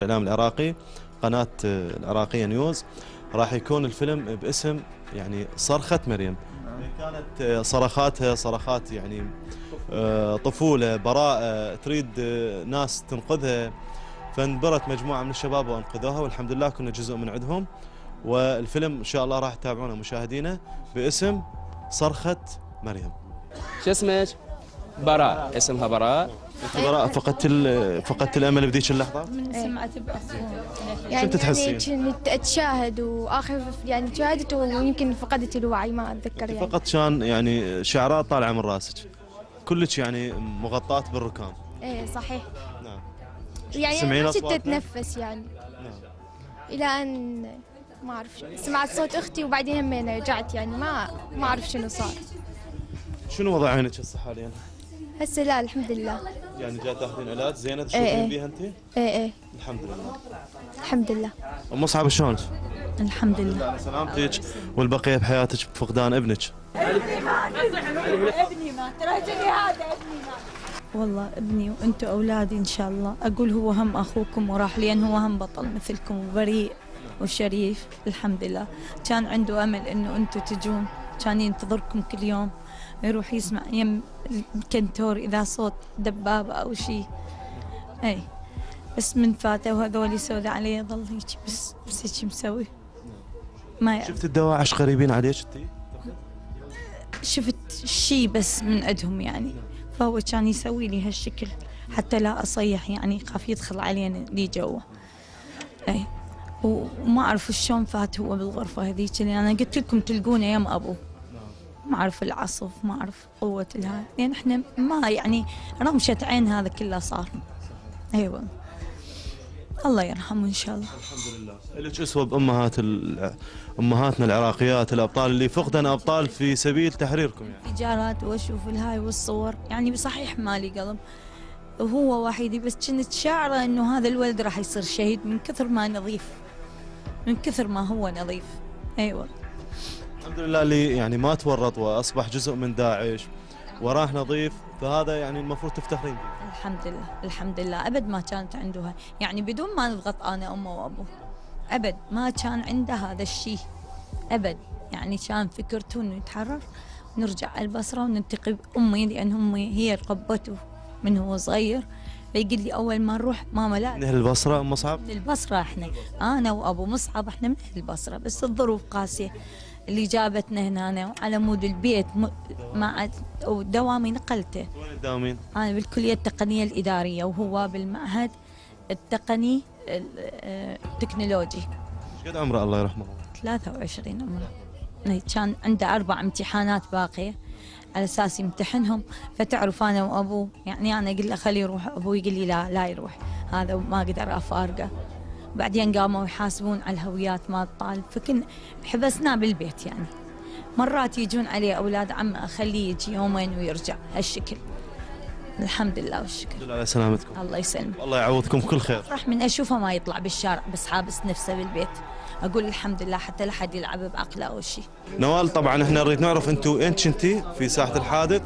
الإعلام العراقي قناة العراقية نيوز. راح يكون الفيلم باسم يعني صرخة مريم. كانت صرخاتها صرخات يعني طفولة، براءة، تريد ناس تنقذها، فانبرت مجموعة من الشباب وانقذوها، والحمد لله كنا جزء من عندهم. والفيلم إن شاء الله راح تتابعونه مشاهدينا باسم صرخة مريم. شو اسمك؟ براء، اسمها براء. انت براء فقدت الامل بذيك اللحظه؟ من سمعت بأصوات شو تتحسين؟ يعني كنت اتشاهد واخر يعني شاهدت ويمكن فقدت الوعي ما اتذكر يعني. فقط كان يعني شعرات طالعه من راسك، كلك يعني مغطاة بالركام. ايه صحيح. نعم. يعني تسمعين ما كنت أصواتها؟ اتنفس يعني نعم. الى ان ما اعرف سمعت صوت اختي وبعدين همين رجعت يعني ما اعرف شنو صار. شنو وضع عينك هسه حاليا؟ هسه لا الحمد لله. يعني جاي تاخذين علاج زينه إيه. تشوفين بيها انت؟ ايه الحمد لله. الحمد لله. ام مصعب شلونك؟ الحمد لله. على سلامتك والبقيه بحياتك بفقدان ابنك. ابني مات ترى هذا ابني مات. والله ابني وانتم اولادي ان شاء الله. اقول هو هم اخوكم وراح لان هو هم بطل مثلكم وبريء وشريف الحمد لله. كان عنده امل انه انتم تجون، كان ينتظركم كل يوم يروح يسمع يم الكنتور اذا صوت دبابه او شيء. اي بس من فاته وهذول يسود عليه ظل هيك بس هيك مسوي ما شفت الدواعش قريبين عليك انت؟ شفت شيء بس من عندهم يعني، فهو كان يسوي لي هالشكل حتى لا أصيح يعني خاف يدخل علينا لي جوا. اي وما أعرف شلون فات هو بالغرفة هذيك اللي أنا قلت لكم تلقونه يم أبو. ما أعرف العصف، ما أعرف قوة الهاي، لأن إحنا ما يعني رمشة عين هذا كله صار. أيوة الله يرحمه إن شاء الله. الحمد لله. لك اسوه بامهات امهاتنا العراقيات الابطال اللي فقدنا ابطال في سبيل تحريركم يعني. إيجارات وأشوف الهاي والصور يعني بصحيح مالي قلب. وهو وحيدي بس كنت شاعرة إنه هذا الولد راح يصير شهيد من كثر ما نظيف، من كثر ما هو نظيف. أيوة الحمد لله اللي يعني ما تورط واصبح جزء من داعش وراه نظيف، فهذا يعني المفروض تفتخرين به. الحمد لله الحمد لله. أبد ما كانت عنده هاي يعني بدون ما نضغط أنا أمه وأبوه، أبد ما كان عنده هذا الشيء أبد. يعني كان فكرته إنه يتحرر ونرجع على البصرة ونلتقي بأمي لأن أمي هي ربته من هو صغير. فيقول لي أول ما نروح ماما لا من اهل البصره ام مصعب؟ من البصرة احنا، أنا وأبو مصعب احنا من أهل البصرة، بس الظروف قاسية اللي جابتنا هنا وعلى مود البيت مع ودوامي نقلته. وين تداومين؟ أنا بالكلية التقنية الإدارية وهو بالمعهد التقني التكنولوجي. ايش قد عمره الله يرحمه؟ 23 عمره. كان عنده 4 امتحانات باقية على أساس يمتحنهم، فتعرف أنا وأبوه يعني أنا أقول له خليه يروح، أبوه يقول لي لا يروح، هذا ما أقدر أفارقه. بعدين قاموا يحاسبون على الهويات مال الطالب، فكن حبسناه بالبيت يعني. مرات يجون عليه أولاد عم أخليه يجي يومين ويرجع هالشكل. الحمد لله والشكر. الحمد لله على سلامتكم. الله يسلمك. الله يعوضكم كل خير. أفرح من أشوفه ما يطلع بالشارع بس حابس نفسه بالبيت. أقول الحمد لله حتى لا حد يلعب بعقله أو شيء. نوال طبعا احنا نريد نعرف انتم وين كنتي في ساحه الحادث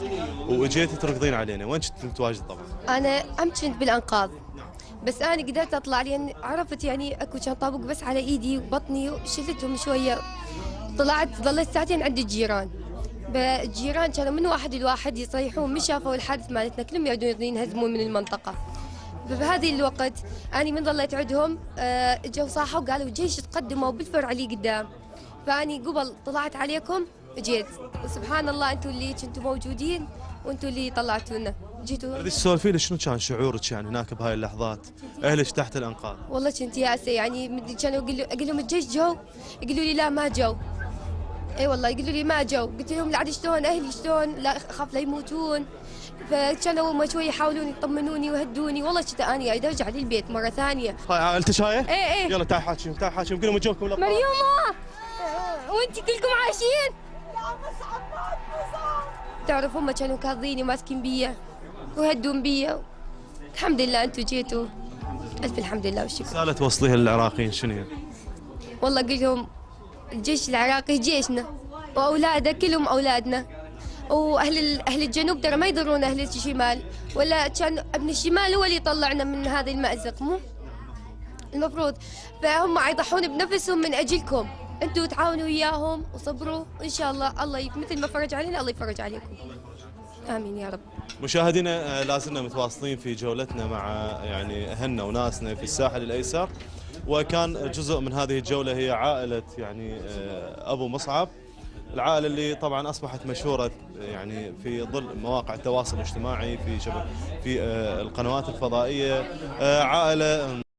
واجيتي تركضين علينا، وين كنتي متواجد طبعا؟ انا كنت بالانقاض، بس انا قدرت اطلع لان عرفت يعني اكو كان طابق بس على ايدي وبطني وشلتهم شويه. طلعت ظليت ساعتين عند الجيران. الجيران كانوا من واحد لواحد يصيحون، مش شافوا الحادث مالتنا كلهم يريدون ينهزمون من المنطقه. فبهذه الوقت أنا من ضليت عندهم اجوا صاحوا وقالوا الجيش تقدموا بالفرع اللي قدام. فاني قبل طلعت عليكم جيت، وسبحان الله انتم اللي كنتوا موجودين وانتم اللي طلعتونا جيتوا. تريد تسولفي لي شنو كان شعورك يعني هناك بهاي اللحظات؟ اهلك تحت الانقاض. والله كنت يائسه يعني كانوا اقول لهم الجيش جو، يقولوا لي لا ما جو. اي والله يقولوا لي ما جو، قلت لهم لا شلون اهلي شلون لا اخاف لا يموتون. فكانوا هم شوي يحاولون يطمنوني ويهدوني. والله كنت اني اريد ارجع للبيت مره ثانيه. هاي عائلتك هاي؟ ايه يلا تعال حاكيهم تعال حاكيهم قولوا مجوكم الابطال. مريومه وانت كلكم عايشين؟ تعرف هم كانوا كاظيني وماسكين بيا ويهدون بيا. الحمد لله انتم جيتوا، الف الحمد لله والشكر. رسالة توصليها للعراقيين شنو هي؟ والله قل لهم الجيش العراقي جيشنا واولاده كلهم اولادنا، واهل الجنوب ترى ما يضرون اهل الشمال، ولا كان ابن الشمال هو اللي طلعنا من هذا المأزق مو المفروض، فهم يضحون بنفسهم من اجلكم، انتم تعاونوا وياهم وصبروا، ان شاء الله الله مثل ما فرج علينا الله يفرج عليكم. امين يا رب. مشاهدينا لازلنا متواصلين في جولتنا مع يعني اهلنا وناسنا في الساحل الايسر، وكان جزء من هذه الجوله هي عائله يعني ابو مصعب، العائله اللي طبعا اصبحت مشهوره يعني في ظل مواقع التواصل الاجتماعي في القنوات الفضائيه، عائله